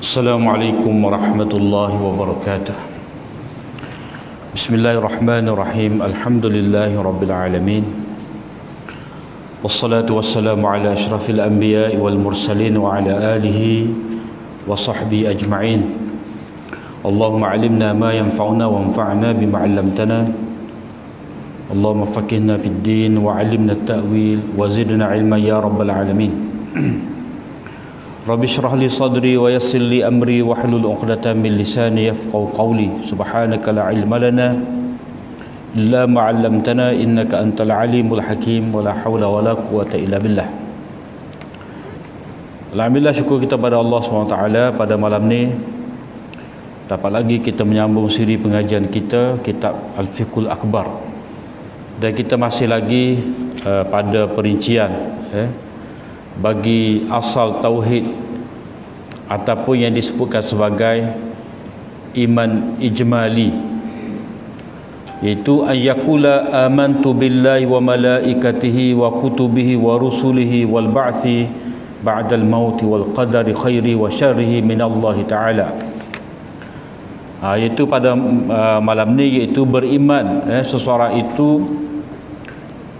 Assalamualaikum warahmatullahi wabarakatuh. Bismillahirrahmanirrahim. Alhamdulillahi rabbil alamin. Wassalatu wassalamu ala asyrafil anbiya'i wal mursalin wa ala alihi wa sahbihi ajma'in. Allahumma alimna ma yanfa'una wa anfa'na bima 'allamtana. Allahumma faqihna fid din wa 'allimna at-ta'wil wa zidna 'ilman ya rabbal alamin. Rabbi shrah li sadri wa yassir li amri wa hlul 'uqdatam min lisani yafqahu qawli. Subhanaka la ilma lana illa ma 'allamtana innaka antal alimul hakim wa la haula wa la quwwata illa billah. Alhamdulillah, syukur kita pada Allah SWT pada malam ni dapat lagi kita menyambung siri pengajian kita kitab Al-Fiqhul Akbar, dan kita masih lagi pada perincian bagi asal tauhid ataupun yang disebutkan sebagai iman ijmali, iaitu ayyakula amantu billahi wa malaikatihi wa kutubihi wa rusulihi wal ba'thi ba'dal mauti wal qadari khairi wa syarrihi min Allah Ta'ala. Iaitu pada malam ni, iaitu beriman, seseorang itu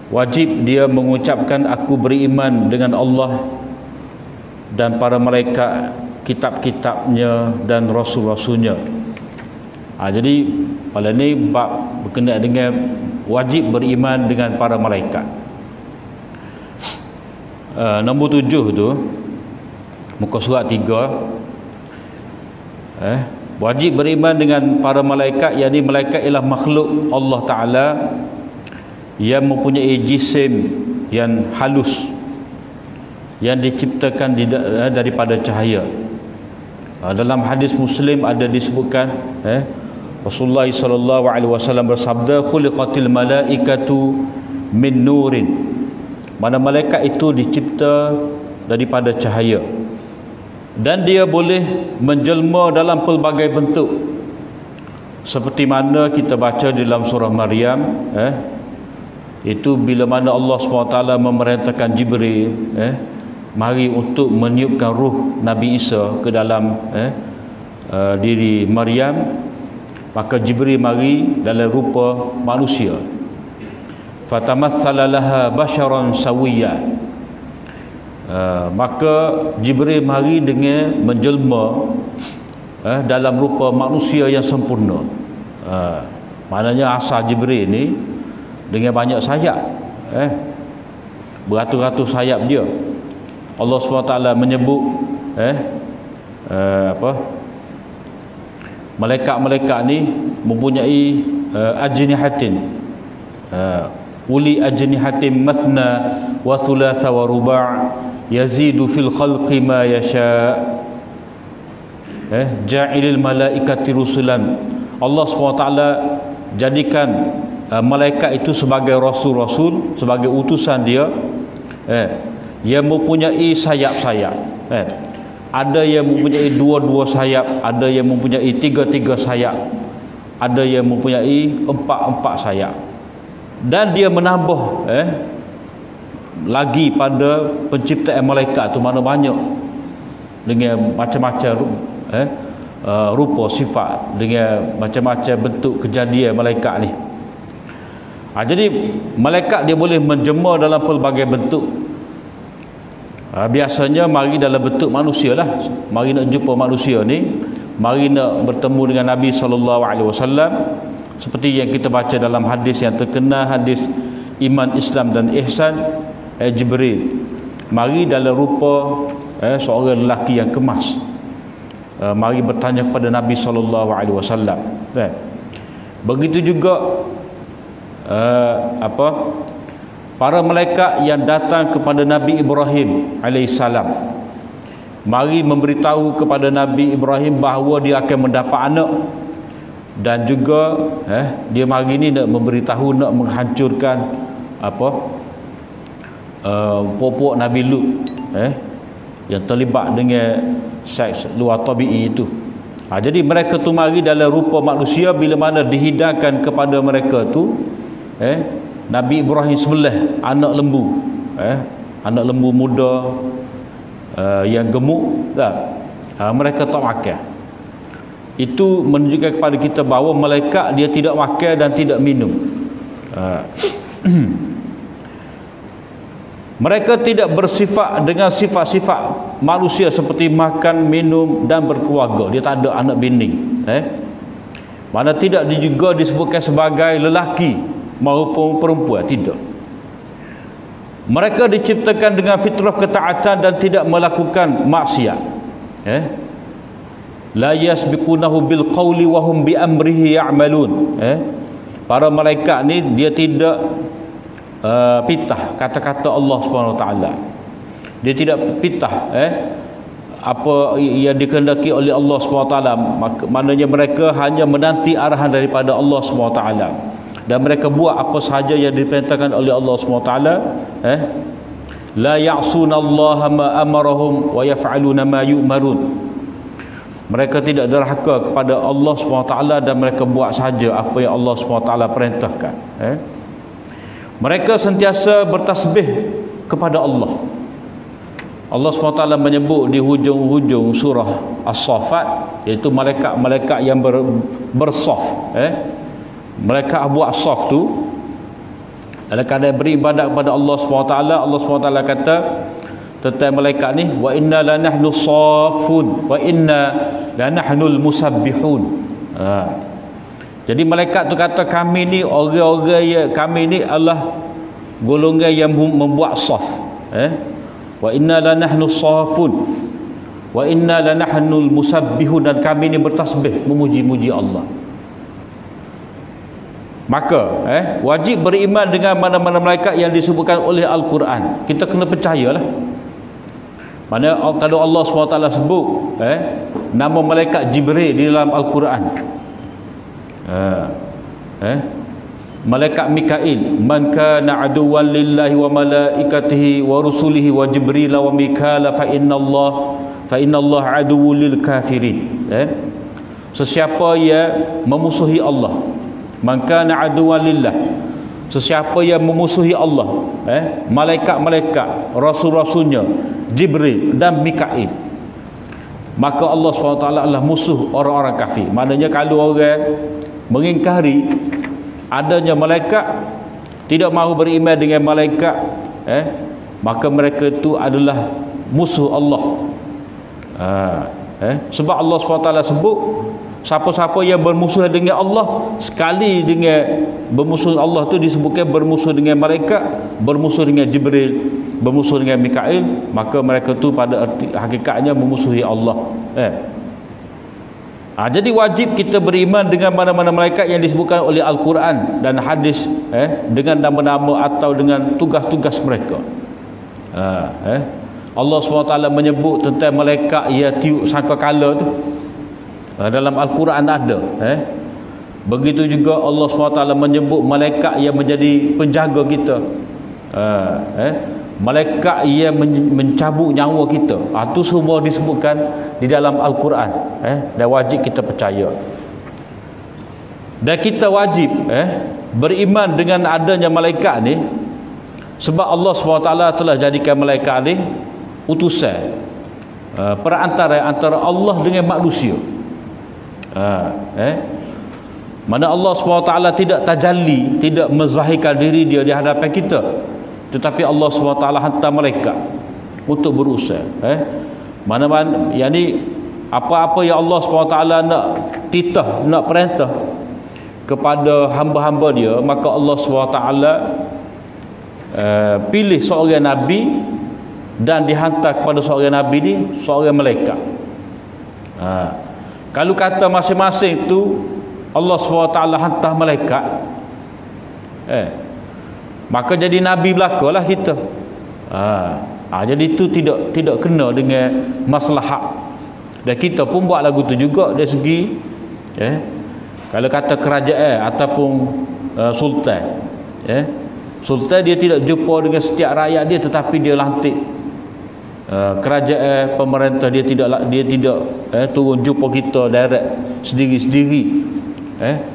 wajib dia mengucapkan aku beriman dengan Allah dan para malaikat, kitab-kitabnya dan rasul-rasulnya. Jadi pada ni bab berkenaan dengan wajib beriman dengan para malaikat. Nombor 7 tu muka surat 3, wajib beriman dengan para malaikat, yakni malaikat ialah makhluk Allah Ta'ala yang mempunyai jisim yang halus, yang diciptakan daripada cahaya. Dalam hadis Muslim ada disebutkan Rasulullah SAW bersabda, khuliqatil malaikatu min nurin, mana malaikat itu dicipta daripada cahaya, dan dia boleh menjelma dalam pelbagai bentuk, seperti mana kita baca dalam surah Maryam, itu bila mana Allah SWT memerintahkan Jibril mari untuk meniupkan ruh Nabi Isa ke dalam diri Maryam, maka Jibril mari dalam rupa manusia. Fatamassala laha basharan sawiyya, maka Jibril mari dengan menjelma dalam rupa manusia yang sempurna. Maknanya asal Jibril ni dengan banyak sayap, beratus-ratus sayap dia. Allah SWT menyebut malaikat-malaikat ni mempunyai ajnihatin, uli ajnihatin mathna wa thulatha wa ruba' yazidu fil khalqi ma yasha' ja'ilil malaikati rusulan. Allah SWT jadikan malaikat itu sebagai rasul-rasul, sebagai utusan dia, yang mempunyai sayap-sayap. Ada yang mempunyai dua-dua sayap, ada yang mempunyai tiga-tiga sayap, ada yang mempunyai empat-empat sayap, dan dia menambah lagi pada penciptaan malaikat itu, mana banyak dengan macam-macam rupa sifat, dengan macam-macam bentuk kejadian malaikat ni. Jadi malaikat dia boleh menjema dalam pelbagai bentuk. Biasanya mari dalam bentuk manusia lah. Mari nak jumpa manusia ni, mari nak bertemu dengan Nabi SAW, seperti yang kita baca dalam hadis yang terkenal, hadis iman, Islam dan ihsan. Jibril mari dalam rupa seorang lelaki yang kemas, mari bertanya kepada Nabi SAW. Begitu juga para malaikat yang datang kepada Nabi Ibrahim alaihissalam, mari memberitahu kepada Nabi Ibrahim bahawa dia akan mendapat anak, dan juga dia mari ni nak memberitahu, nak menghancurkan puak-puak Nabi Lut yang terlibat dengan seks luar tabi'i itu. Jadi mereka tu mari dalam rupa manusia. Bila mana dihidangkan kepada mereka tu Nabi Ibrahim sebelah anak lembu, anak lembu muda yang gemuk, mereka tak makan. Itu menunjukkan kepada kita bahawa malaikat dia tidak makan dan tidak minum. Mereka tidak bersifat dengan sifat-sifat manusia seperti makan, minum dan berkeluarga. Dia tak ada anak bini. Mana tidak juga disebutkan sebagai lelaki maupun perempuan. Tidak. Mereka diciptakan dengan fitrah ketaatan dan tidak melakukan maksiat. La yasbiqunahu bil qawli wa hum bi amrihi ya'malun. Para malaikat ni dia tidak pitah kata-kata Allah Subhanahu Wa Taala. Dia tidak pitah apa yang dikehendaki oleh Allah Subhanahu Wa Taala. Maknanya mereka hanya menanti arahan daripada Allah Subhanahu Wa Taala, dan mereka buat apa sahaja yang diperintahkan oleh Allah Subhanahu Wa Taala. La ya'sunallaha ma amarahum wa yaf'aluna ma yu'marun. Mereka tidak derhaka kepada Allah SWT dan mereka buat sahaja apa yang Allah SWT perintahkan. Mereka sentiasa bertasbih kepada Allah. Allah SWT menyebut di hujung-hujung surah As-Saffat, iaitu malaikat-malaikat yang bersaf. Mereka buat saf tu dalam keadaan beribadat kepada Allah SWT. Allah SWT kata tentang malaikat ni, wa inna la nahnu safun wa inna la nahnul musabbihun. Jadi malaikat tu kata kami ni orang-orang yang kami ni adalah golongan yang membuat saf. Wa inna la nahnu safun wa inna la nahnul musabbihun, dan kami ni bertasbih memuji-muji Allah. Maka wajib beriman dengan mana-mana malaikat yang disebutkan oleh Al-Quran. Kita kena percayalah. Mana kalau Allah SWT sebut nama malaikat Jibril di dalam Al-Quran, malaikat Mikail, man kana aduwwan lillahi wa malaikatihi wa rusulihi wa Jibril wa Mikala fa inna Allah aduwwul lil kafirin. Sesiapa yang memusuhi Allah, man kana aduwwan lillah, sesiapa yang memusuhi Allah, malaikat-malaikat, rasul-rasulnya Jibril dan Mikail, maka Allah SWT adalah musuh orang-orang kafir. Maknanya kalau orang mengingkari adanya malaikat, tidak mahu beriman dengan malaikat, maka mereka itu adalah musuh Allah. Sebab Allah SWT sebut siapa-siapa yang bermusuh dengan Allah, sekali dengan bermusuh Allah tu disebutkan bermusuh dengan malaikat, bermusuh dengan Jibril, bermusuh dengan Mikail, maka mereka tu pada hakikatnya memusuhi Allah. Jadi wajib kita beriman dengan mana-mana malaikat yang disebutkan oleh Al-Quran dan hadis, dengan nama-nama atau dengan tugas-tugas mereka. Allah SWT menyebut tentang malaikat yang tiup sangkakala tu, dalam Al-Quran ada. Begitu juga Allah SWT menyebut malaikat yang menjadi penjaga kita, malaikat yang mencabut nyawa kita. Itu semua disebutkan di dalam Al-Quran, dan wajib kita percaya. Dan kita wajib beriman dengan adanya malaikat ni, sebab Allah SWT telah jadikan malaikat ni utusan, perantara antara Allah dengan manusia. Mana Allah SWT tidak tajalli, tidak menzahirkan diri dia di hadapan kita, tetapi Allah SWT hantar malaikat untuk berusaha. Mana-mana yang ni, apa-apa yang Allah SWT nak titah, nak perintah kepada hamba-hamba dia, maka Allah SWT pilih seorang Nabi dan dihantar kepada seorang Nabi ni seorang malaikat. Kalau kata masing-masing tu Allah SWT hantar malaikat, maka jadi Nabi belakalah kita. Jadi itu tidak kena dengan maslahat. Dan kita pun buat lagu tu juga dari segi kalau kata kerajaan ataupun sultan, sultan dia tidak jumpa dengan setiap rakyat dia, tetapi dia lantik kerajaan, pemerintah dia tidak turun jumpa kita direct sendiri-sendiri,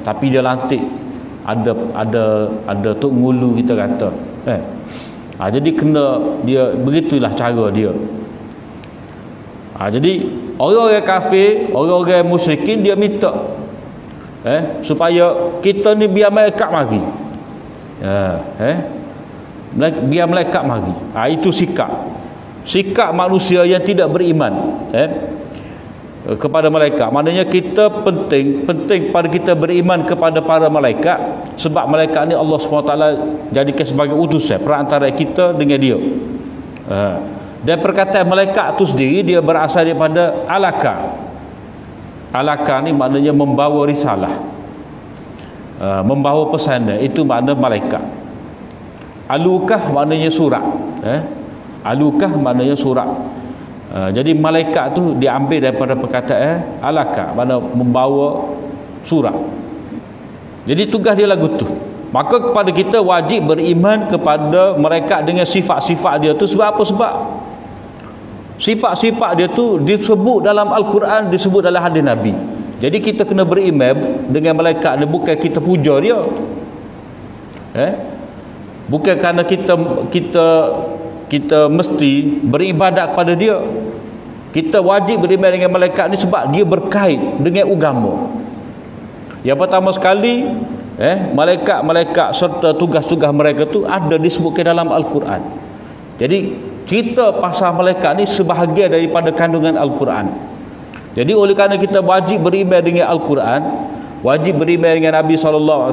tapi dia lantik ada tok ngulu, kita kata. Jadi kena dia, begitulah cara dia. Jadi orang-orang kafir, orang-orang musyrikin dia minta supaya kita ni biar malaikat mari. Biar malaikat mari. Itu sikap manusia yang tidak beriman kepada malaikat. Maknanya kita penting pada kita beriman kepada para malaikat, sebab malaikat ni Allah SWT jadikan sebagai utusan perantara kita dengan dia. Dan perkataan malaikat tu sendiri dia berasal daripada alaka. Alaka ni maknanya membawa risalah, membawa pesanan. Itu makna malaikat. Alukah maknanya surat. Alukah maknanya surat. Jadi malaikat tu diambil daripada perkataan alaka, makna membawa surat. Jadi tugas dia lagu tu. Maka kepada kita wajib beriman kepada malaikat dengan sifat-sifat dia tu. Sebab apa? Sebab sifat-sifat dia tu disebut dalam Al-Quran, disebut dalam hadis Nabi. Jadi kita kena beriman dengan malaikat ni, bukan kita puja dia. Bukan kerana kita mesti beribadat kepada dia. Kita wajib beriman dengan malaikat ni sebab dia berkait dengan agama. Yang pertama sekali, malaikat-malaikat serta tugas-tugas mereka tu ada disebutkan dalam Al-Quran. Jadi cerita pasal malaikat ni sebahagian daripada kandungan Al-Quran. Jadi oleh kerana kita wajib beriman dengan Al-Quran, wajib beriman dengan Nabi SAW,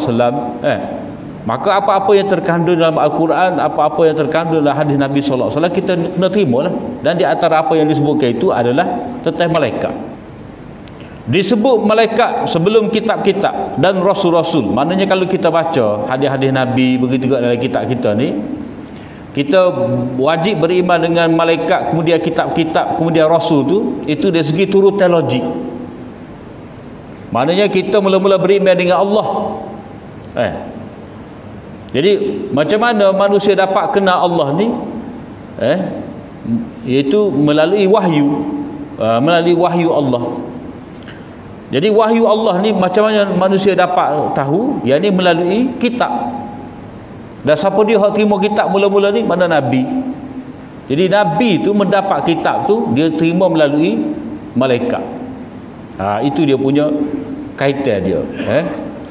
maka apa-apa yang terkandung dalam Al-Quran, apa-apa yang terkandung dalam hadis Nabi SAW, kita kena terima lah. Dan di antara apa yang disebutkan itu adalah tentang malaikat. Disebut malaikat sebelum kitab-kitab dan rasul-rasul. Maknanya kalau kita baca hadis-hadis Nabi, begitu juga dalam kitab kita ni, kita wajib beriman dengan malaikat, kemudian kitab-kitab, kemudian rasul tu. Itu dari segi turutan logik. Maknanya kita mula-mula beriman dengan Allah. Jadi macam mana manusia dapat kenal Allah ni? Iaitu melalui wahyu, melalui wahyu Allah. Jadi wahyu Allah ni macam mana manusia dapat tahu? Yang ni melalui kitab. Dan siapa dia yang terima kitab mula-mula ni? Mana Nabi. Jadi Nabi tu mendapat kitab tu, dia terima melalui malaikat. Itu dia punya kaitan dia.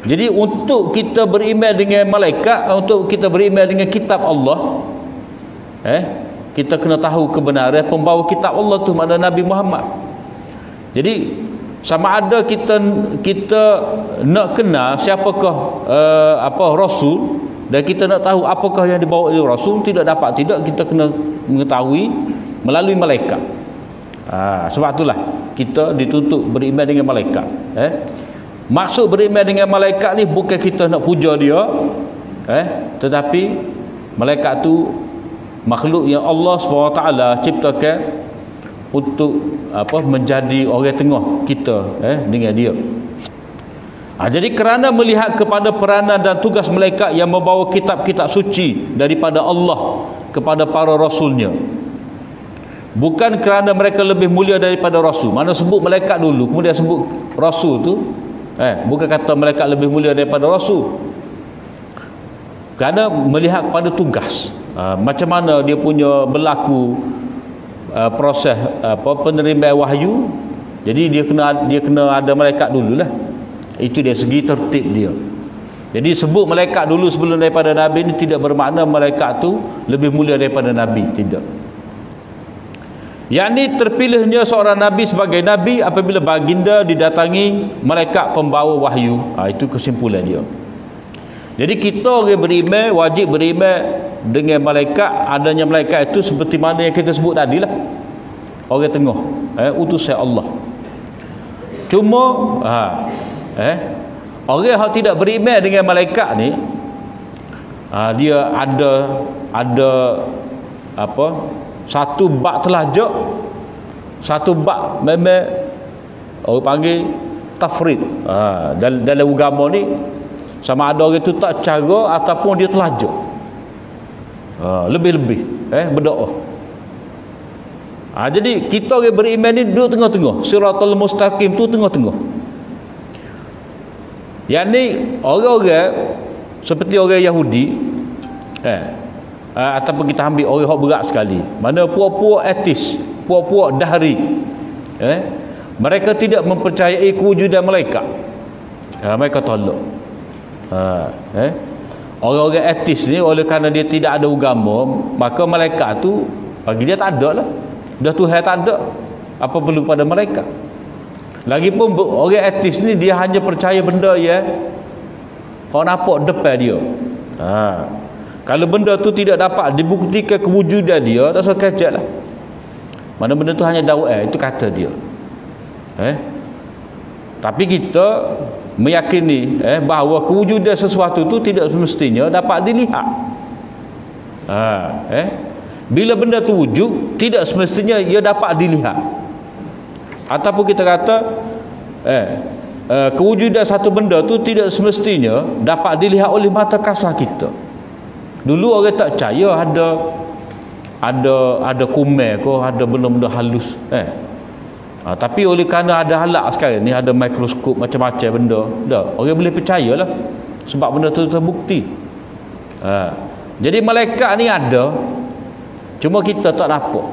Jadi untuk kita beriman dengan malaikat, untuk kita beriman dengan kitab Allah, kita kena tahu kebenaran pembawa kitab Allah tu, mana Nabi Muhammad. Jadi sama ada kita nak kenal siapakah rasul, dan kita nak tahu apakah yang dibawa oleh rasul, tidak dapat tidak, kita kena mengetahui melalui malaikat. Sebab itulah kita dituntut beriman dengan malaikat. Maksud beriman dengan malaikat ni bukan kita nak puja dia, tetapi malaikat tu makhluk yang Allah SWT ciptakan untuk menjadi orang tengah kita dengan dia. Jadi kerana melihat kepada peranan dan tugas malaikat yang membawa kitab-kitab suci daripada Allah kepada para rasulnya, bukan kerana mereka lebih mulia daripada rasul. Mana sebut malaikat dulu kemudian sebut rasul tu, bukan kata malaikat lebih mulia daripada rasul, kerana melihat kepada tugas, macam mana dia punya berlaku proses penerimaan wahyu. Jadi dia kena ada malaikat dululah. Itu dari segi tertib dia. Jadi sebut malaikat dulu sebelum daripada Nabi ni tidak bermakna malaikat tu lebih mulia daripada Nabi, tidak. Yang ni terpilihnya seorang Nabi sebagai Nabi apabila baginda didatangi malaikat pembawa wahyu. Itu kesimpulan dia. Jadi kita orang beriman wajib beriman dengan malaikat. Adanya malaikat itu seperti mana yang kita sebut tadi lah, orang tengah, utusan Allah. Cuma orang yang tidak beriman dengan malaikat ni, dia ada satu bab telajak, satu bab memang orang panggil tafrid. Dalam agama ni sama ada orang tu tak cara ataupun dia telajak lebih-lebih berdoa. Jadi kita orang beriman ni duduk tengah-tengah, siratal mustaqim tu tengah-tengah. Yang ni orang-orang seperti orang Yahudi, ataupun kita ambil orang yang berat sekali, mana puak-puak etis, puak-puak dahri, Mereka tidak mempercayai kewujudan malaikat. Mereka tolak. Orang-orang etis ni, oleh kerana dia tidak ada agama, maka malaikat tu bagi dia tak ada lah. Dah Tuhan tak ada, apa perlu pada malaikat? Lagipun orang etis ni dia hanya percaya benda kau nampak depan dia. Kalau benda tu tidak dapat dibuktikan kewujudan dia, tak usah kecek lah. Mana benda tu hanya dakwah, itu kata dia. Tapi kita meyakini bahawa kewujudan sesuatu tu tidak semestinya dapat dilihat. Bila benda tu wujud, tidak semestinya ia dapat dilihat. Ataupun kita kata kewujudan satu benda tu tidak semestinya dapat dilihat oleh mata kasar kita. Dulu orang tak percaya ada kumel ke, ada benda-benda halus. Tapi oleh kerana ada alat sekarang ni, ada mikroskop, macam-macam benda, orang boleh percayalah sebab benda tu terbukti. Jadi malaikat ni ada, cuma kita tak nampak,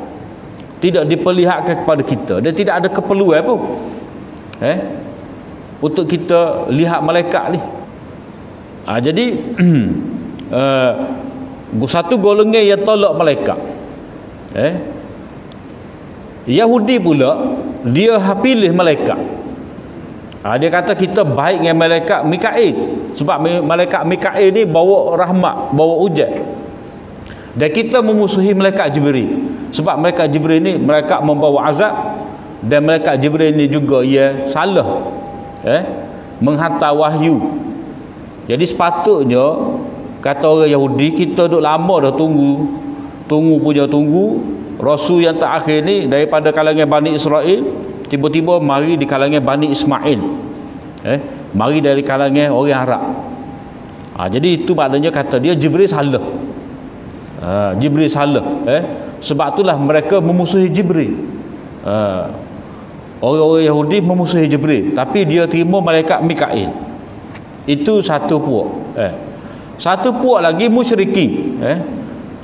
tidak diperlihatkan kepada kita, dan tidak ada keperluan pun untuk kita lihat malaikat ni. Jadi satu golongan yang tolak malaikat. Yahudi pula dia pilih malaikat. Dia kata kita baik dengan malaikat Mikail, sebab malaikat Mikail ni bawa rahmat, bawa hujan. Dan kita memusuhi malaikat Jibril, sebab malaikat Jibril ni malaikat membawa azab, dan malaikat Jibril ni juga ia salah menghantar wahyu. Jadi sepatutnya, kata orang Yahudi, kita duk lama dah tunggu Rasul yang terakhir ni daripada kalangan Bani Israel, tiba-tiba mari di kalangan Bani Ismail, mari dari kalangan orang Arab. Jadi itu maknanya kata dia Jibril salah. Jibril salah. Sebab itulah mereka memusuhi Jibril. Orang-orang Yahudi memusuhi Jibril, tapi dia terima malaikat Mikail. Itu satu puak. Satu puak lagi musyriki.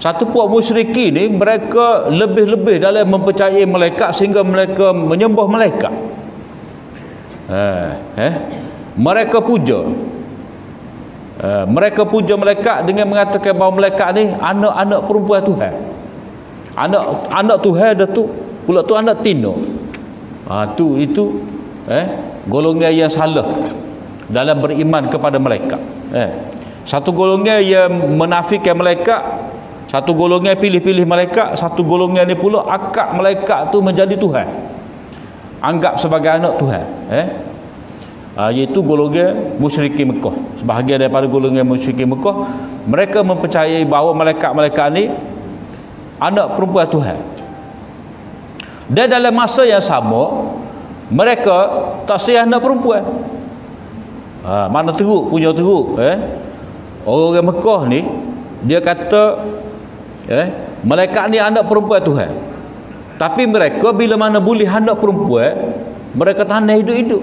Satu puak musyriki ni mereka lebih-lebih dalam mempercayai malaikat sehingga mereka menyembah malaikat. Mereka puja malaikat dengan mengatakan bahawa malaikat ni anak-anak perempuan Tuhan. Anak Tuhan dah tu, pula tu anak tino. Itu golongan yang salah dalam beriman kepada malaikat. Satu golongan yang menafikan malaikat, satu golongan pilih-pilih malaikat, satu golongan ni pula akad malaikat tu menjadi Tuhan, anggap sebagai anak Tuhan. Iaitu golongan musyrikin Mekah. Sebahagian daripada golongan musyrikin Mekah, mereka mempercayai bahawa malaikat-malaikat ni anak perempuan Tuhan. Dan dalam masa yang sama, mereka tak sayang anak perempuan. Mana teruk punya teruk. Orang-orang Mekah ni dia kata malaikat ni anak perempuan Tuhan. Tapi mereka bila mana boleh anak perempuan, mereka tanah hidup-hidup.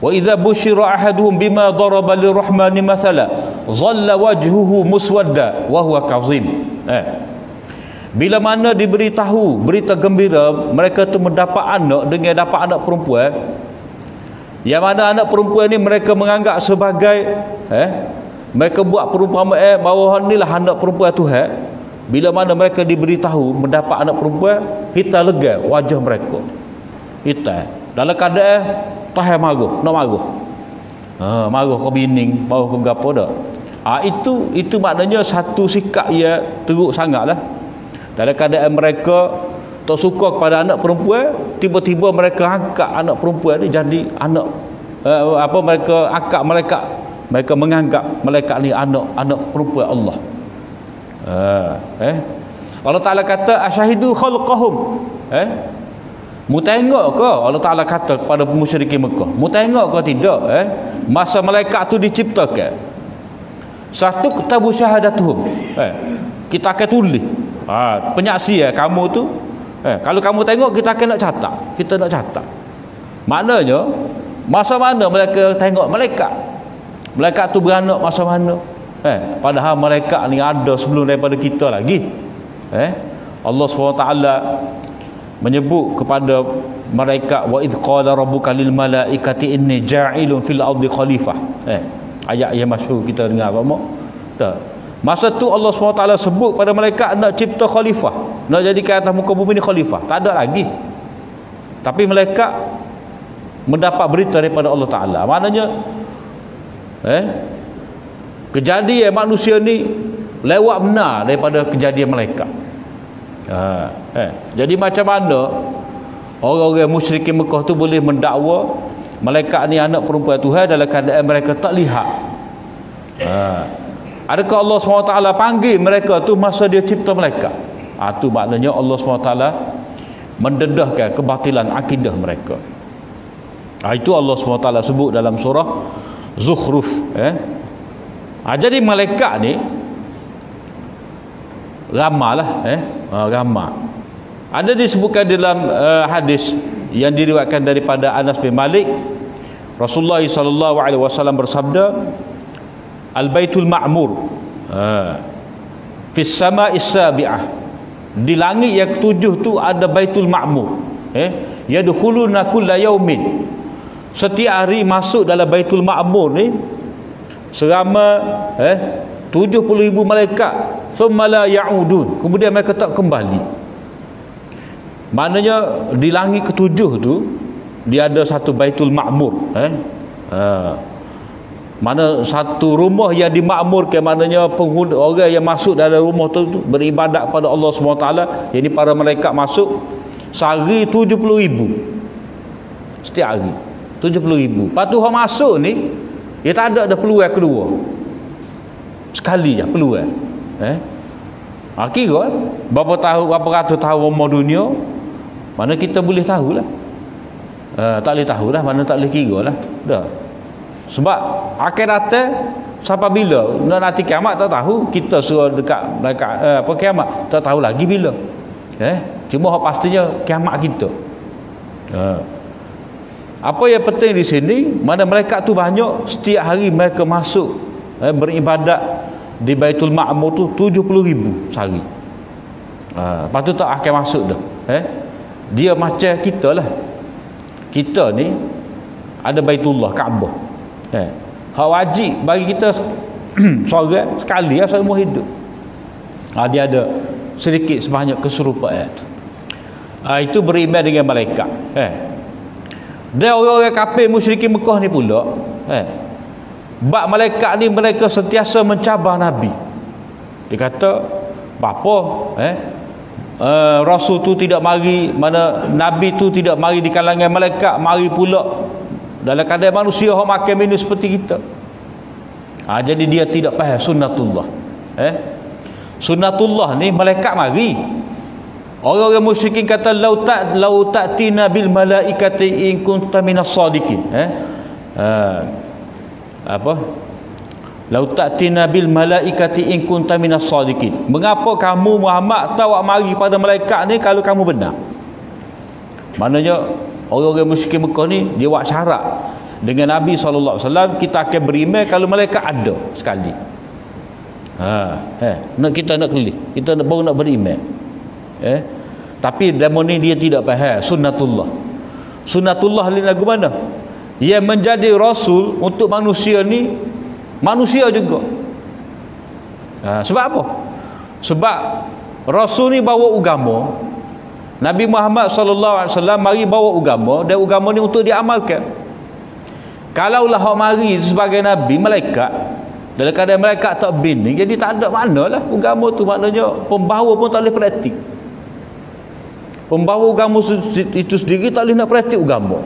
Wa idza busyira ahaduhum bima daraba lirrahmani mathala dhalla wajhuhu muswadda wa huwa kazim. Bila mana diberitahu berita gembira mereka tu mendapat anak dengan dapat anak perempuan, yang mana anak perempuan ni mereka menganggap sebagai mereka buat perumpamaan bahawa inilah anak perempuan Tuhan. Bila mana mereka diberitahu mendapat anak perempuan, kita lega wajah mereka. Kita dalam keadaan tahan marah, nak marah. Marah ke bining, marah ke gapo dak. Itu maknanya satu sikap yang teruk sangatlah. Dalam keadaan mereka tak suka kepada anak perempuan, tiba-tiba mereka angkat anak perempuan ni jadi anak mereka angkat malaikat. Mereka menganggap malaikat ni anak perempuan Allah. Allah Ta'ala kata asyahidu khalqahum. Mu tengok ke, Allah Ta'ala kata kepada musyrikin Mekah, mu tengok ke tidak masa malaikat tu diciptakan, satu kitabu syahadatuhum, kita akan tulis penyaksian kamu tu. Kalau kamu tengok, kita akan nak catat. Kita nak catat. Maknanya masa mana mereka tengok malaikat tu beranak masa mana. Padahal malaikat ni ada sebelum daripada kita lagi. Allah SWT menyebut kepada mereka, wa idh qala rabbuka lil malaikati inni ja'ilun fil ardi khalifah. Ayat yang masyhur kita dengar apa mak? Masa tu Allah SWT sebut pada malaikat nak cipta khalifah, nak jadikan atas muka bumi ni khalifah. Tak ada lagi. Tapi malaikat mendapat berita daripada Allah Ta'ala. Maknanya kejadian manusia ni lewat benar daripada kejadian malaikat. Jadi macam mana orang-orang musyrikin Mekah tu boleh mendakwa malaikat ni anak perempuan Tuhan dalam keadaan mereka tak lihat? Adakah Allah SWT panggil mereka tu masa dia cipta malaikat? Itu maknanya Allah SWT mendedahkan kebatilan akidah mereka. Itu Allah SWT sebut dalam surah Zukhruf. Jadi malaikat ni ramah lah. Ramah. Ada disebutkan dalam hadis yang diriwayatkan daripada Anas bin Malik, Rasulullah SAW bersabda, Al-Baitul Ma'mur fis sama'is sabi'ah, di langit yang ketujuh tu ada Baitul Ma'mur. Yadkhuluna kulla yaumin, setiap hari masuk dalam Baitul Ma'mur ni selama 70,000 malaikat. Thumma la ya'udun, kemudian mereka tak kembali. Maknanya di langit ketujuh tu dia ada satu Baitul Ma'mur. Mana satu rumah yang dimakmurkan, maknanya penghuni, orang yang masuk dalam rumah tu beribadat pada Allah SWT. Jadi para malaikat masuk sehari 70,000 setiap hari, 70,000. Lepas tu orang masuk ni dia tak ada peluang kedua, sekali je peluang. Kira berapa ratus tahun umur dunia, mana kita boleh tahulah. Tak boleh tahulah, mana tak boleh kira lah dah. Sebab akhirat sampai bila nanti kiamat tak tahu. Kita suruh dekat kiamat tak tahu lagi bila. Cuma pastinya kiamat kita. Apa yang penting di sini, mana malaikat tu banyak, setiap hari mereka masuk beribadat di Baitul Ma'mur tu 70,000 sehari. Lepas tu tak akan masuk dah. Dia macam kita lah. Kita ni ada Baitullah, Kaabah. Hak wajib bagi kita seorang sekali seumur hidup. Dia ada sedikit sebanyak keserupaan. Itu beriman dengan malaikat. Dan orang-orang kafir musyrikin Mekah ni pula, bab malaikat ni mereka sentiasa mencabar Nabi. Dia kata, apa Rasul tu tidak mari, mana Nabi tu tidak mari di kalangan malaikat, mari pula dalam keadaan manusia yang makan minum seperti kita. Jadi dia tidak faham sunnatullah. Sunnatullah ni malaikat mari. Orang-orang musyrikin kata lau ta'tina bil malaikati in kunta minas sadiqin. Lau ta'tina bil malaikati in kunta minas sadiqin. Mengapa kamu Muhammad tak mari pada malaikat ni kalau kamu benar? Maknanya orang-orang musyrikin Mekah ni dia buat syarat dengan Nabi SAW, kita akan beriman kalau malaikat ada sekali. Nak kita nak kelih, kita baru nak beriman. Tapi demo ni dia tidak faham sunnatullah. Sunnatullah ni lagu mana? Yang menjadi rasul untuk manusia ni manusia juga. Sebab apa? Sebab rasul ni bawa agama. Nabi Muhammad SAW mari bawa agama, dan agama ni untuk diamalkan. Kalaulah hak mari sebagai Nabi malaikat, dalam keadaan malaikat tak bini, jadi tak ada maknalah agama tu. Maknanya pembawa pun tak boleh praktik. Pembawa agama itu sendiri tak boleh nak praktik agama.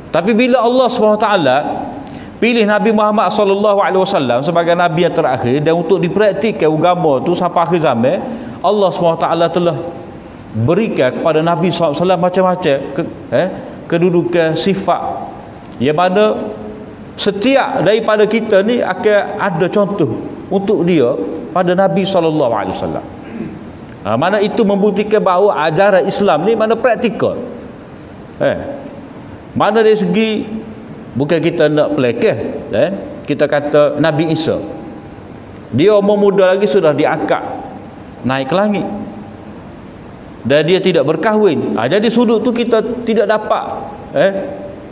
Tapi bila Allah SWT pilih Nabi Muhammad SAW sebagai Nabi yang terakhir, dan untuk dipraktikkan agama tu sampai akhir zaman, Allah SWT telah berikan kepada Nabi SAW macam-macam kedudukan, sifat, yang mana setiap daripada kita ni akan ada contoh untuk dia pada Nabi SAW. Mana itu membuktikan bahawa ajaran Islam ni mana praktikal. Mana dari segi bukan kita nak pelekeh, kita kata Nabi Isa, dia umur muda lagi sudah diangkat naik ke langit. dan dia tidak berkahwin. Jadi sudut tu kita tidak dapat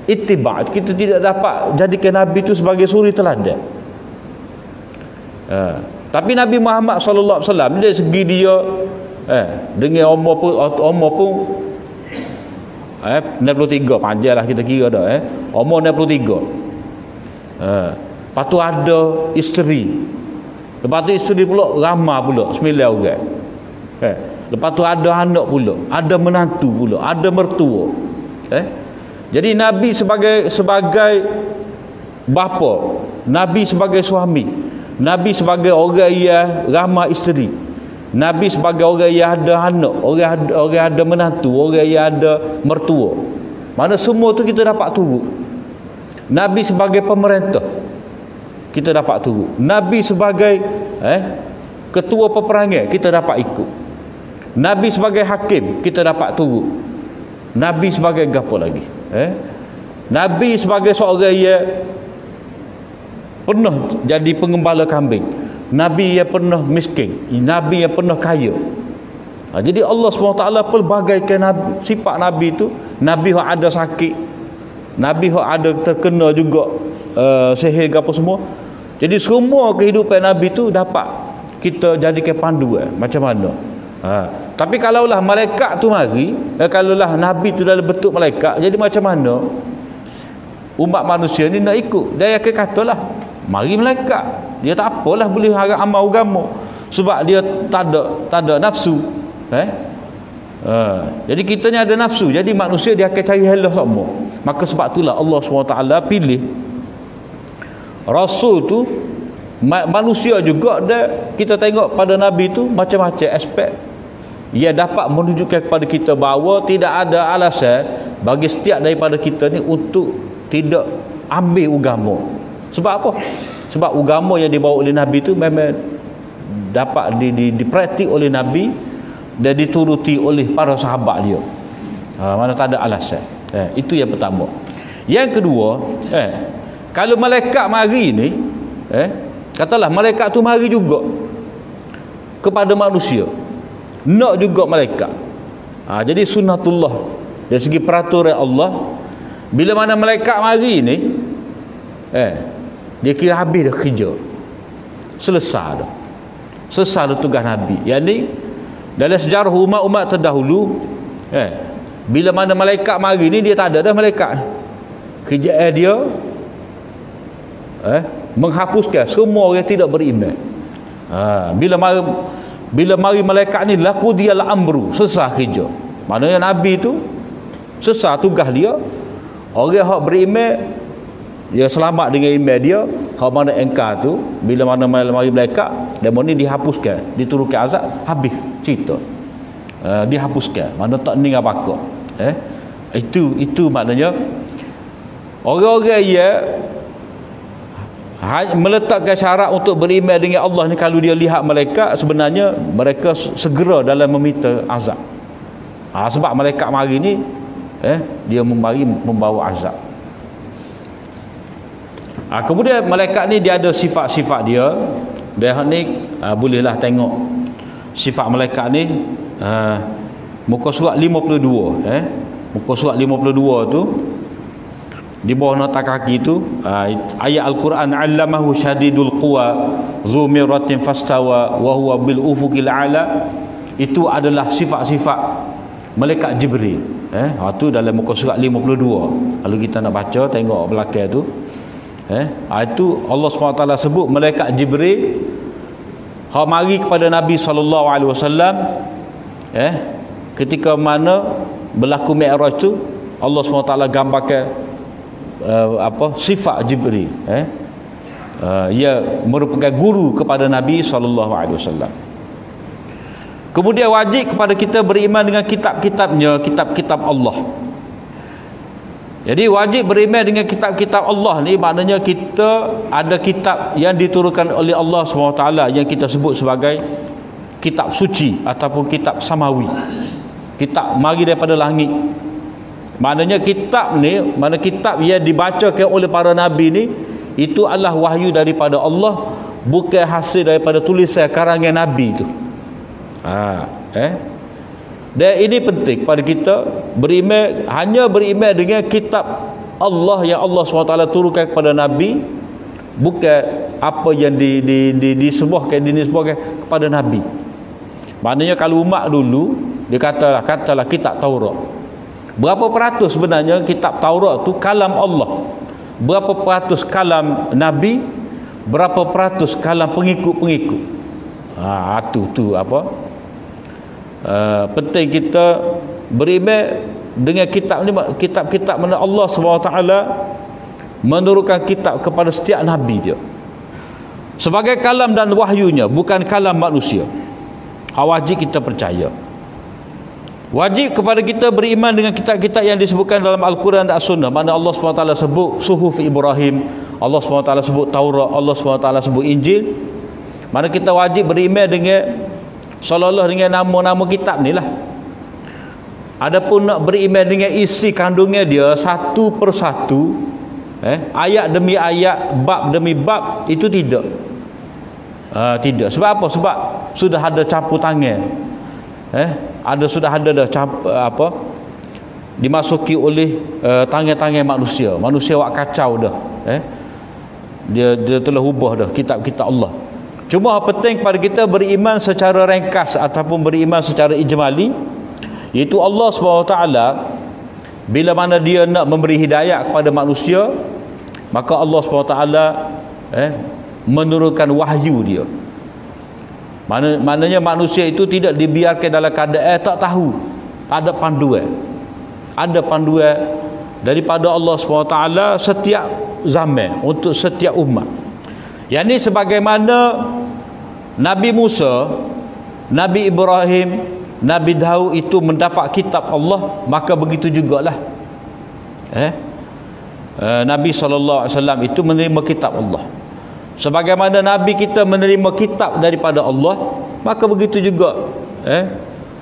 ittiba', kita tidak dapat jadikan Nabi itu sebagai suri teladan. Tapi Nabi Muhammad sallallahu alaihi wasallam dari segi dia dengan umur pun 63, panjanglah kita kira dah umur 63. Lepas tu ada isteri. Lepas tu isteri pula ramai pula 9 orang. Lepas tu ada anak pula, ada menantu pula, ada mertua. Jadi Nabi sebagai bapa, Nabi sebagai suami, Nabi sebagai orang yang ramai isteri, Nabi sebagai orang yang ada anak, orang ada menantu, orang yang ada mertua. Mana semua tu kita dapat turut. Nabi sebagai pemerintah, kita dapat turut. Nabi sebagai ketua peperangan, kita dapat ikut. Nabi sebagai hakim, kita dapat turut. Nabi sebagai gapo lagi? Nabi sebagai seorang yang pernah jadi pengembala kambing, Nabi yang pernah miskin, Nabi yang pernah kaya. Jadi Allah SWT pelbagaikan sifat Nabi itu. Nabi yang ada sakit, Nabi yang ada terkena juga sihir apa semua. Jadi semua kehidupan Nabi itu dapat kita jadikan panduan macam mana. Tapi kalaulah malaikat tu mari, kalaulah Nabi tu dalam bentuk malaikat, jadi macam mana umat manusia ni nak ikut? Dia akan katalah, mari malaikat, dia tak apalah boleh harap amal agama, sebab dia tak ada nafsu. Jadi kita ni ada nafsu, jadi manusia dia akan cari halah semua. Maka sebab itulah Allah SWT pilih Rasul tu manusia juga. Dan kita tengok pada Nabi tu macam-macam aspek ia dapat menunjukkan kepada kita bahawa tidak ada alasan bagi setiap daripada kita ni untuk tidak ambil agama. Sebab apa? Sebab agama yang dibawa oleh Nabi tu memang dapat dipraktik oleh Nabi dan dituruti oleh para sahabat dia. Mana tak ada alasan. Itu yang pertama. Yang kedua, kalau malaikat mari ni, katalah malaikat tu mari juga kepada manusia, nak juga malaikat. Jadi sunnatullah dari segi peraturan Allah, bila mana malaikat mari ni, dia kira habis dah kerja, selesai dah tugas Nabi. Yang ni dalam sejarah umat-umat terdahulu, bila mana malaikat mari ni, dia tak ada dah malaikat. Kerjaan dia menghapuskan semua orang tidak beriman. Bila mari malaikat ni, laku dia amru, selesai kerja. Maknanya Nabi tu selesai tugas dia. Orang yang beriman, dia selamat dengan iman dia. Hak mana engkar tu, bila mana mari malaikat, demo ni dihapuskan, diturunkan azab, habis cerita. Dihapuskan, mana tak ning apa-apa. Itu maknanya orang-orang yang meletakkan syarat untuk beriman dengan Allah ni, kalau dia lihat malaikat, sebenarnya mereka segera dalam meminta azab. Sebab malaikat mari ni dia membawa azab. Kemudian malaikat ni dia ada sifat-sifat dia. Dia ni bolehlah tengok sifat malaikat ni muka surat 52. Muka surat 52 tu, di bawah nota kaki tu ayat Al-Quran, allamahu syadidul quwa zu miratin fastawa wa huwa bil ufuqil a'la. Itu adalah sifat-sifat malaikat Jibril. Itu dalam muka surat 52. Kalau kita nak baca, tengok belakang tu, itu Allah SWT sebut malaikat Jibril mari kepada Nabi SAW ketika mana berlaku Mi'raj tu. Allah SWT gambarkan sifat Jibril. Ia merupakan guru kepada Nabi SAW. Kemudian wajib kepada kita beriman dengan kitab-kitabnya, kitab-kitab Allah. Jadi wajib beriman dengan kitab-kitab Allah ni, maknanya kita ada kitab yang diturunkan oleh Allah SWT yang kita sebut sebagai kitab suci ataupun kitab samawi. Kitab mari daripada langit. Maknanya kitab ni, mana kitab yang dibacakan oleh para nabi ni, itu adalah wahyu daripada Allah, bukan hasil daripada tulisan karangan nabi tu. Dan ini penting pada kita beriman, hanya beriman dengan kitab Allah yang Allah SWT turunkan kepada Nabi, bukan apa yang disebuahkan kepada Nabi. Maknanya kalau umat dulu dia katalah kitab Taurat. Berapa peratus sebenarnya kitab Taurat tu kalam Allah? Berapa peratus kalam Nabi? Berapa peratus kalam pengikut-pengikut? Tu apa? Penting kita beriman dengan kitab ni, kitab-kitab mana Allah SWT menurunkan kitab kepada setiap Nabi dia sebagai kalam dan wahyunya, bukan kalam manusia. Wajib kita percaya, wajib kepada kita beriman dengan kitab-kitab yang disebutkan dalam Al-Quran dan As-Sunnah. Mana Allah SWT sebut Suhuf Ibrahim, Allah SWT sebut Taurat, Allah SWT sebut Injil. Mana kita wajib beriman dengan seolah-olah dengan nama-nama kitab ni lah. Adapun nak beriman dengan isi kandungnya dia satu persatu, ayat demi ayat, bab demi bab, itu tidak. Tidak. Sebab apa? Sebab sudah ada campur tangan. Sudah ada dah dimasuki oleh tangan-tangan manusia. Manusia wak kacau dah. Dia telah ubah dah kitab-kitab Allah. Cuma penting pada kita beriman secara ringkas ataupun beriman secara ijmali, iaitu Allah SWT bila mana dia nak memberi hidayah kepada manusia, maka Allah SWT menurunkan wahyu dia. Maknanya manusia itu tidak dibiarkan dalam keadaan tak tahu. Ada panduan. Ada panduan daripada Allah SWT setiap zaman untuk setiap umat. Yang ini sebagaimana Nabi Musa, Nabi Ibrahim, Nabi Daud itu mendapat kitab Allah, maka begitu jugalah Nabi SAW itu menerima kitab Allah. Sebagaimana Nabi kita menerima kitab daripada Allah, maka begitu juga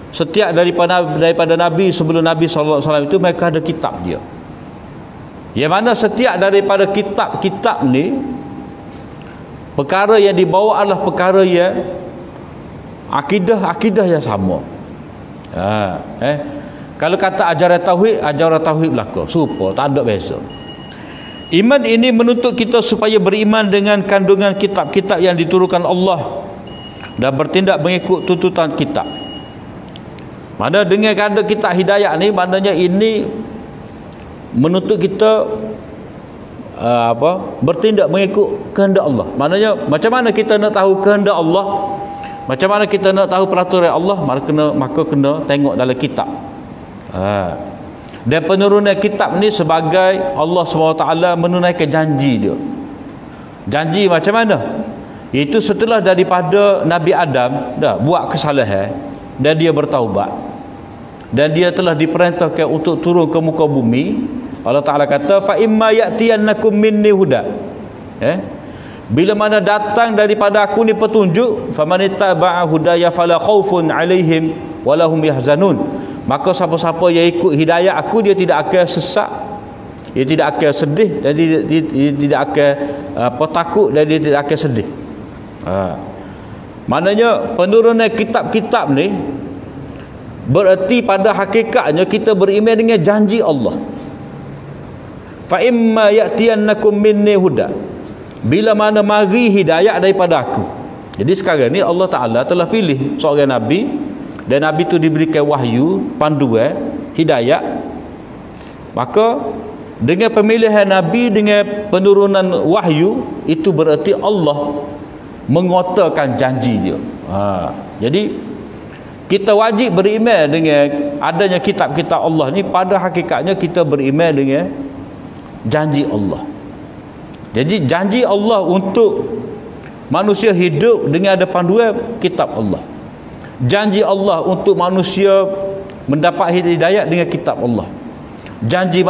setiap daripada Nabi sebelum Nabi SAW itu mereka ada kitab dia. Yang mana setiap daripada kitab-kitab ni, perkara yang dibawa adalah perkara yang akidah yang sama. Kalau kata ajaran tauhid belaka, serupa, tak ada beza. Iman ini menuntut kita supaya beriman dengan kandungan kitab-kitab yang diturunkan Allah dan bertindak mengikut tuntutan kitab. Mana dengan kata kitab hidayah ni, maknanya ini menuntut kita bertindak mengikut kehendak Allah. Maknanya macam mana kita nak tahu kehendak Allah, macam mana kita nak tahu peraturan Allah, maka kena tengok dalam kitab. Dan penurunan kitab ni sebagai Allah SWT menunaikan janji dia. Janji macam mana? Itu setelah daripada Nabi Adam dah buat kesalahan dan dia bertaubat, dan dia telah diperintahkan untuk turun ke muka bumi. Allah Ta'ala kata, fa imma ya'tiyannakum minni huda. Bila mana datang daripada aku ni petunjuk, famanittaba'a hudaya fala khaufun 'alaihim wala hum yahzanun. Maka siapa-siapa yang ikut hidayah aku, dia tidak akan sesak, dia tidak akan sedih, dan dia tidak akan takut, dan dia tidak akan sedih. Maknanya penurunan kitab-kitab ni bererti pada hakikatnya kita beriman dengan janji Allah. Fa imma ya'tiyannakum minni huda. Bila mana mari hidayah daripada aku. Jadi sekarang ni Allah Ta'ala telah pilih seorang Nabi, dan Nabi itu diberikan wahyu, panduan, hidayah. Maka dengan pemilihan Nabi, dengan penurunan wahyu, itu bererti Allah mengotakan janji dia. Jadi kita wajib beriman dengan adanya kitab-kitab Allah ni. Pada hakikatnya kita beriman dengan janji Allah. Jadi janji Allah untuk manusia hidup dengan ada panduan kitab Allah. Janji Allah untuk manusia mendapat hidayah dengan kitab Allah. Janji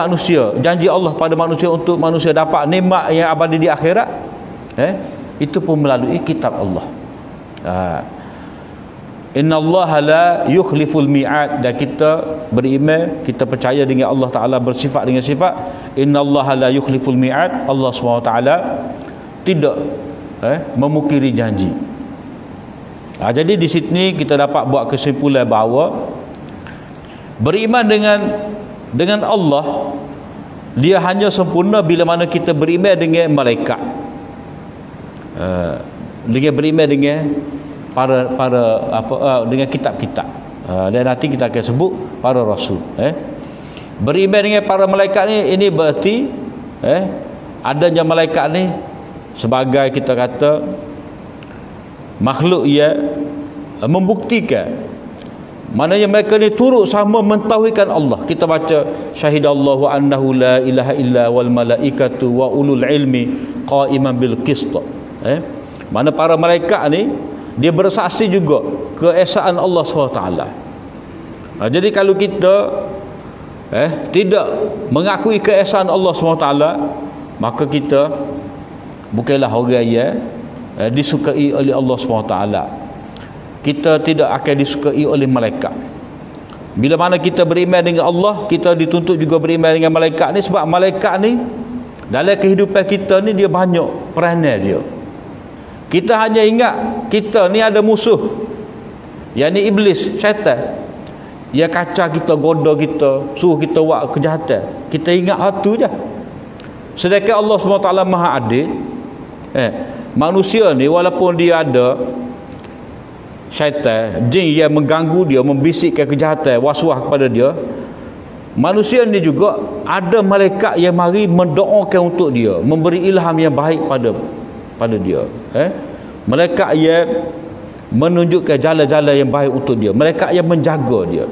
Allah pada manusia untuk manusia dapat nikmat yang abadi di akhirat, itu pun melalui kitab Allah. Innallaha la yukhliful mi'ad. Dan kita beriman, kita percaya dengan Allah Ta'ala bersifat dengan sifat innallaha la yukhliful mi'ad. Allah SWT tidak memukiri janji. Jadi di sini kita dapat buat kesimpulan bahawa Beriman dengan Allah, dia hanya sempurna bila mana kita beriman dengan malaikat, dengan beriman dengan dengan kitab-kitab, dan nanti kita akan sebut para rasul. Beriman dengan para malaikat ni, ini berarti adanya malaikat ni sebagai, kita kata, makhluk yang membuktikan maknanya mereka ni turut sama mentauhidkan Allah. Kita baca syahidallahu annahu la ilaha illa wal malaikatu wa ulul ilmi qaiman bil qist. Mana para malaikat ni dia bersaksi juga keesaan Allah SWT. Jadi kalau kita tidak mengakui keesaan Allah SWT, maka kita bukanlah orang yang disukai oleh Allah SWT. Kita tidak akan disukai oleh malaikat. Bila mana kita beriman dengan Allah, kita dituntut juga beriman dengan malaikat ni, sebab malaikat ni dalam kehidupan kita ni dia banyak peranan dia. Kita hanya ingat kita ni ada musuh, yakni iblis, syaitan. Dia kacau kita, goda kita, suruh kita buat kejahatan. Kita ingat itu je. Sedangkan Allah SWT Maha Adil. Manusia ni walaupun dia ada syaitan, jin yang mengganggu dia, membisikkan kejahatan, waswas kepada dia, manusia ni juga ada malaikat yang mari mendoakan untuk dia, memberi ilham yang baik pada dia. Malaikat yang menunjukkan jalan-jalan yang baik untuk dia, malaikat yang menjaga dia.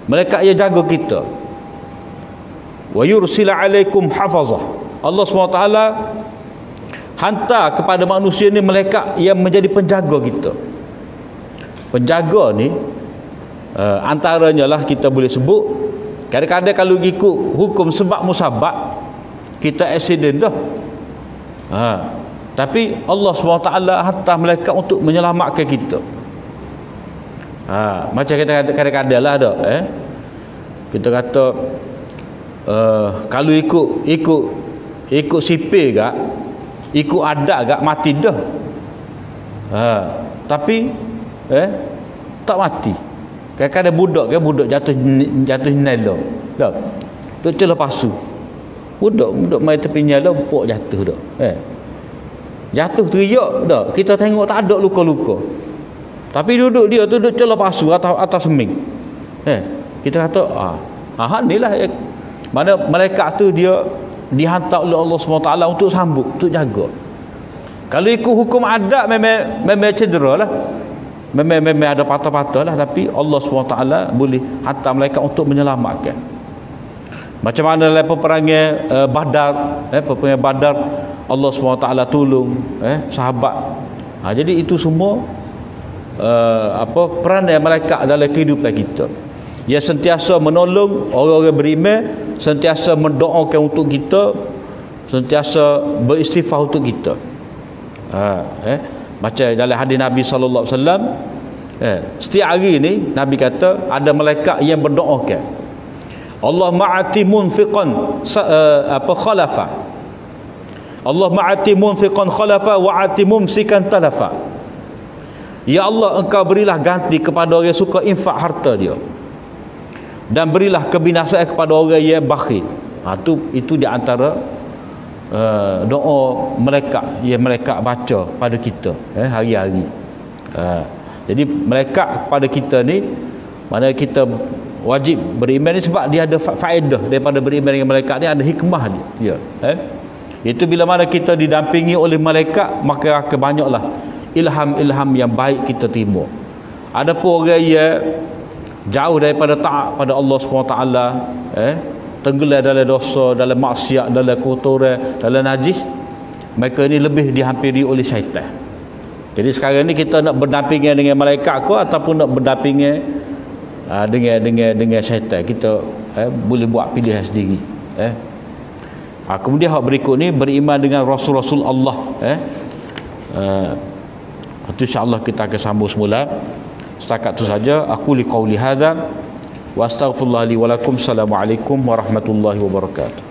Malaikat yang jaga kita. Wa yursila alaikum hafazah. Allah SWT hantar kepada manusia ni malaikat yang menjadi penjaga kita. Penjaga ni antaranya lah kita boleh sebut, kadang-kadang kalau ikut hukum sebab musabab, kita accident dah. Tapi Allah SWT hantar malaikat untuk menyelamatkan kita. Macam kita kadang-kadang lah ada, kita kata kalau ikut sipir gak, ikut adat gak, mati dah. Tapi tak mati. Kadang-kadang budak jatuh nyala dah. Duk celah pasu. Budak mai tepi nyala, pok jatuh dah. Jatuh teriak dah. Kita tengok tak ada luka-luka. Tapi duduk dia tu duk celah pasu atas seming. Kita kata inilah mana malaikat tu dia dihantar oleh Allah SWT untuk sambut, untuk jaga. Kalau ikut hukum adat memang cedera lah, memang ada patah-patah lah. Tapi Allah SWT boleh hantar malaikat untuk menyelamatkan. Macam mana dalam peperangan Badar, Allah SWT tolong sahabat. Jadi itu semua peranan malaikat dalam kehidupan kita. Dia sentiasa menolong orang-orang beriman, sentiasa mendoakan untuk kita, sentiasa beristighfar untuk kita. Macam dalam hadis Nabi sallallahu alaihi wasallam, setiap hari ni Nabi kata ada malaikat yang berdoakan, Allah ma'ati munfiqan khalafa, Allah ma'ati munfiqan khalafa wa ati mumsikan talafa. Ya Allah, engkau berilah ganti kepada orang yang suka infak harta dia, dan berilah kebinasaan kepada orang yang bakhil. Itu di antara doa malaikat yang malaikat baca pada kita hari-hari. Jadi malaikat pada kita ni, mana kita wajib beriman ni, sebab dia ada faedah daripada beriman dengan malaikat ni, ada hikmah dia. Itu bila mana kita didampingi oleh malaikat, maka akan banyaklah ilham-ilham yang baik kita terima. Adapun orang yang jauh daripada taat pada Allah SWT, tenggelam dalam dosa, dalam maksiat, dalam kotoran, dalam najis, mereka ni lebih dihampiri oleh syaitan. Jadi sekarang ni kita nak berdampingan dengan malaikat ke, ataupun nak berdampingan dengan syaitan, kita boleh buat pilihan sendiri. Kemudian hak berikut ni, beriman dengan Rasul-Rasul Allah. Itu insya-Allah kita akan sambung semula. Setakat itu saja. Aku liqauli hadza wa astaghfirullah li wa lakum. Assalamualaikum warahmatullahi wabarakatuh.